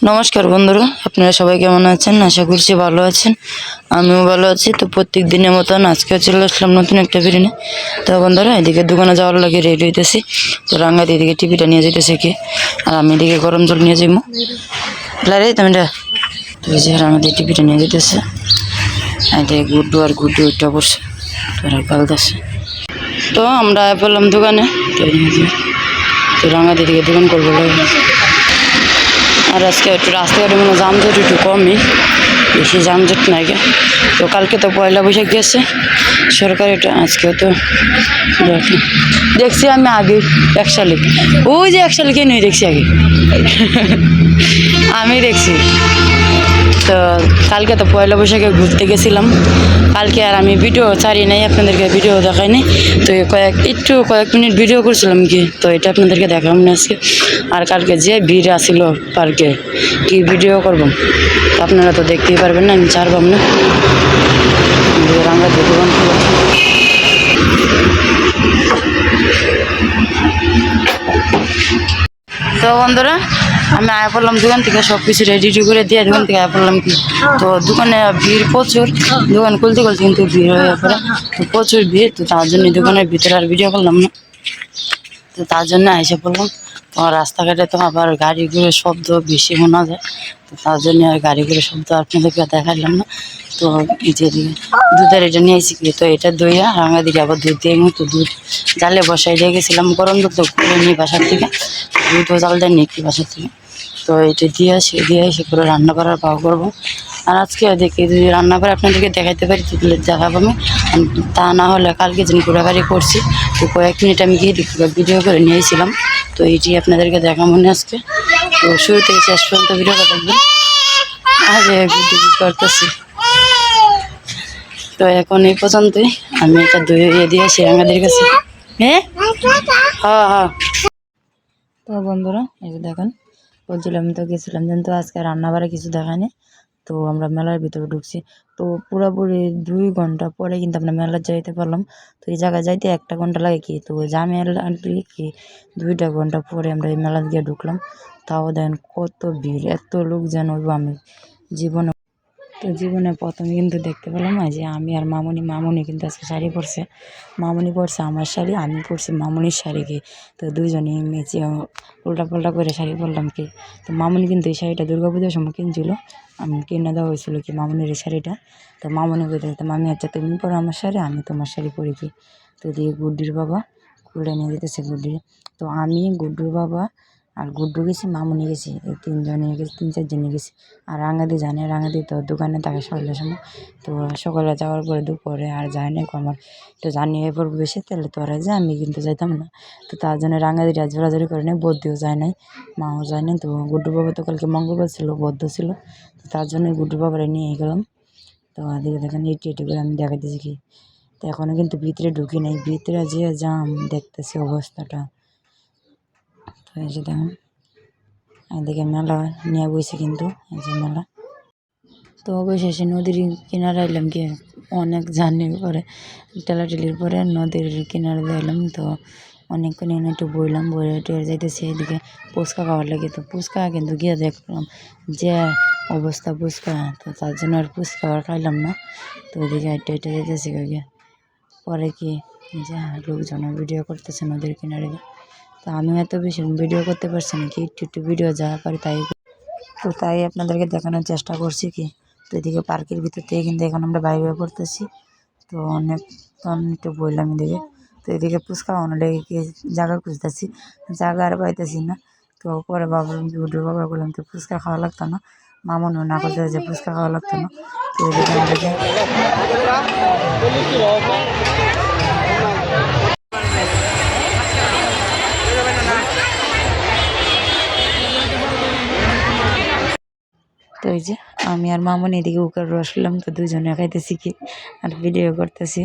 নমস্কার বন্ধুরা, আপনারা সবাই কেমন আছেন? আশা করছি ভালো আছেন। আমিও ভালো আছি। তো প্রত্যেক দিনের মতন আজকে চলে আসলাম নতুন একটা ভিডিও নিয়ে। তো বন্ধুরা, এদিকে দোকানে যাওয়ার লাগে রেডি হইতেছি। তো রাঙ্গা দিদিকে টিভিটা নিয়ে যেতেছে কি, আর আমি এদিকে গরম জল নিয়ে যাইমু রে তুমি। তো এই যে রাঙ্গা দিয়ে টিভিটা নিয়ে যেতেছে। এটা গুড্ডু আর গুড্ডু ওইটা বসে তোরা গালতেছে। তো আমরা বললাম দোকানে। তো রাঙ্গা দিদিকে দোকান করবো লাগে। আর আজকে একটু রাস্তাঘাটে মনে যানজট একটু কমই, বেশি যানজট নাই। তো কালকে তো পয়লা বৈশাখ গেছে সরকার, এটা আজকেও তো দেখছি আমি আগে 1 শালিক, ওই যে 1 শালিকে নিয়ে দেখছি আগে আমি দেখছি। তো কালকে তো পয়লা বৈশাখে ঘুরতে গেছিলাম। কালকে আর আমি ভিডিও ছাড়ি নাই, আপনাদেরকে ভিডিও দেখাইনি। তো কয়েক মিনিট ভিডিও করছিলাম কি, তো এটা আপনাদেরকে দেখালাম না আজকে। আর কালকে যে ভিড় আসিল পার্কে, কি ভিডিও করব, আপনারা তো দেখতেই পারবেন না, আমি ছাড়বাম না। রাঙ্গা দোকান তো বন্ধুরা, আমি আয়া পড়লাম দোকান থেকে, সব কিছু রেডি করে দিয়ে দোকান থেকে আয়া পড়লাম কি। তো দোকানে ভিড় প্রচুর, দোকান খুলতে কিন্তু ভিড় হয়ে পড়ে। তো প্রচুর ভিড়, তো তার জন্য দোকানের ভিতরে আর ভিডিও করলাম না। তো তার জন্য এসে পড়লাম। তো রাস্তাঘাটে তো আবার গাড়িগুলোর শব্দ বেশি শোনা যায়, তো তার জন্য আর গাড়িগুলোর শব্দ আপনাদেরকে দেখালাম না। তো এই যে দুধের এটা নিয়ে এসেছি, তো এটা দইয়া রাঙা দিকে আবার দুধ দিয়ে তো দুধ জালে বসাই দিয়ে গেছিলাম, গরম দুধ তো করে নিই বাসার থেকে, দুধও জাল দেয় নিই বাসার থেকে। তো এটা দিয়ে এসে করে রান্না করার পাও করবো। আর আজকে দেখি যদি রান্না করে আপনাদেরকে দেখাইতে পারি তাহলে দেখাবো আমি, তা না হলে কালকে যিনি ঘোরাঘুরি করছি। তো কয়েক মিনিট আমি গিয়ে ভিডিও করে নিয়েছিলাম, তো এইটি আপনাদেরকে দেখা মনে আজকে। তো শুরু থেকে শেষ পর্যন্ত ভিডিওটা দেখবেন। আজ করতেছি। তো এখন এই পর্যন্তই, আমি একটা দই দিয়ে আসি আমাদের কাছে। হ্যাঁ হ্যাঁ হ্যাঁ। তো বন্ধুরা, এই যে দেখেন, বলছিলাম তো গেছিলাম কিন্তু আজকে রান্নাবাড়া কিছু দেখায়নি। তো আমরা মেলার ভিতরে ঢুকছি। তো পুরোপুরি 2 ঘন্টা পরে কিন্তু আমরা মেলা যাইতে পারলাম। তো এই জায়গায় যাইতে 1 ঘন্টা লাগে কি, তো জামে কি 2 ঘন্টা পরে আমরা এই মেলা দিয়ে ঢুকলাম। তাও দেখেন কত ভিড়, এত লোক যেন আমি জীবনে প্রথমে কিন্তু দেখতে পেলাম না যে আমি আর মামুনি কিন্তু আজকে শাড়ি পরছে। মামুনি পরছে আমার শাড়ি, আমি পরছি মামুনির শাড়ি কি। তো দুইজনে মেচে উল্টা পাল্টা করে শাড়ি পরলাম কি। তো মামুনি কিন্তু এই শাড়িটা দুর্গাপূজার সময় কিনছিল, আমি কিনে দেওয়া হয়েছিল কি মামুনির এই শাড়িটা। তো মামুনি বলতে মামি আচ্ছা তুমি পরো আমার শাড়ি, আমি তোমার শাড়ি পরি কি। তো দিয়ে গুড্ডির বাবা খুলে নিয়ে যেতেছে গুড্ডির। তো আমি, গুড্ডুর বাবা আর গুড্ডু গেছি, মামুনি গেছি, এই 3 জনে গেছি, 3-4 জনে গেছি। আর রাঙাদি জানে, রাঙাদি তো দোকানে থাকে সকালের সময়। তো সকালে যাওয়ার পরে দুপুরে আর যায় না, আমার তো জানিয়ে পড়বো বেশি, তাহলে তো আর যায়, আমি কিন্তু যাইতাম না। তো তার জন্য রাঙাদিটা জোরাজোরি করে নেই, বদ্যিও যায় নাই, মাও যায় নাই। তো গুড্ডু বাবা তো কালকে মঙ্গলবার ছিল, বদ্ধ ছিল, তো তার জন্য গুড্ডু বাবারে নিয়ে গেলাম। তো আদিকে দেখেন এটি করে আমি দেখাইতেছি কি। তো এখনও কিন্তু ভিতরে ঢুকি নাই, ভিতরে যে জাম দেখতেছি অবস্থাটা। তো এই যে দেখেন এদিকে মেলা নিয়ে বইছে কিন্তু, এই যে মেলা। তো অবশেষে নদীর কিনারে এলাম কি, অনেক জার্নির পরে, ঠেলাঠেলির পরে নদীর কিনারে এলাম। তো অনেকক্ষণ এনে একটু বইলাম, বইয়ে টুয়ে যাইতেছি এদিকে ফুচকা খাওয়ার লাগে। তো ফুচকা কিন্তু গিয়ে দেখলাম যে অবস্থা ফুচকা, তো তার জন্য আর ফুচকা আর খাইলাম না। তো ওইদিকে এটা যাইতেছি গিয়ে পরে কি যে লোকজন ভিডিও করতেছে নদীর কিনারে। তো আমি এত বেশি ভিডিও করতে পারছি না কি, একটু ভিডিও যা পারি তাই। তো তাই আপনাদেরকে দেখানোর চেষ্টা করছি কি। তো এদিকে পার্কের ভিতর থেকে কিন্তু এখন আমরা বাইরে পড়তেছি। তো অনেকক্ষণ একটু বললাম এদিকে। তো এদিকে ফুচকা লেগে গিয়ে জায়গা খুঁজতেছি, জায়গা আর পাইতেছি না। তো পরে ভাবলাম কি, ভিডিও বাবা বললাম তো ফুচকা খাওয়া লাগতো না, মামনও না করতে যে ফুচকা খাওয়া লাগতো না। তো এদিকে আমাদেরকে তো এই যে আমি আর মামুনি এদিকে উকার রসলাম, তো দুজনে খাইতেছি কি আর ভিডিও করতেছি।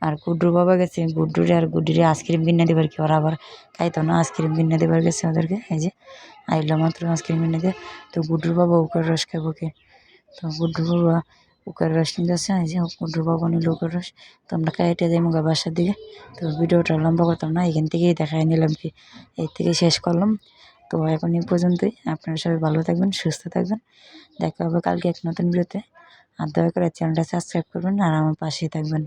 আর গুড্ডুর বাবা গেছে গুড্ডুরে আইসক্রিম কিনে দেবার কি, ওরা আবার খাইতো না, আইসক্রিম কিনে দেবার গেছে ওদেরকে। এই যে আইলো মাত্র আইসক্রিম কিনে দিয়ে। তো গুড্ডুর বাবা উকার রস খাবো কি। তো গুড্ডুর বাবা উকার রস নিতেছে, এই যে গুড্ডুর বাবা নিল উকার রস। তো আমরা খাইতে যাই মুগা বাসার দিকে। তো ভিডিওটা লম্বা করতাম না, এখান থেকেই দেখাই নিলাম কি, এই থেকে শেষ করলাম। তো এখন এই পর্যন্তই, আপনারা সবাই ভালো থাকবেন, সুস্থ থাকবেন। দেখা হবে কালকে এক নতুন ভিডিওতে। আর দয়া করে চ্যানেলটা সাবস্ক্রাইব করবেন আর আমার পাশেই থাকবেন।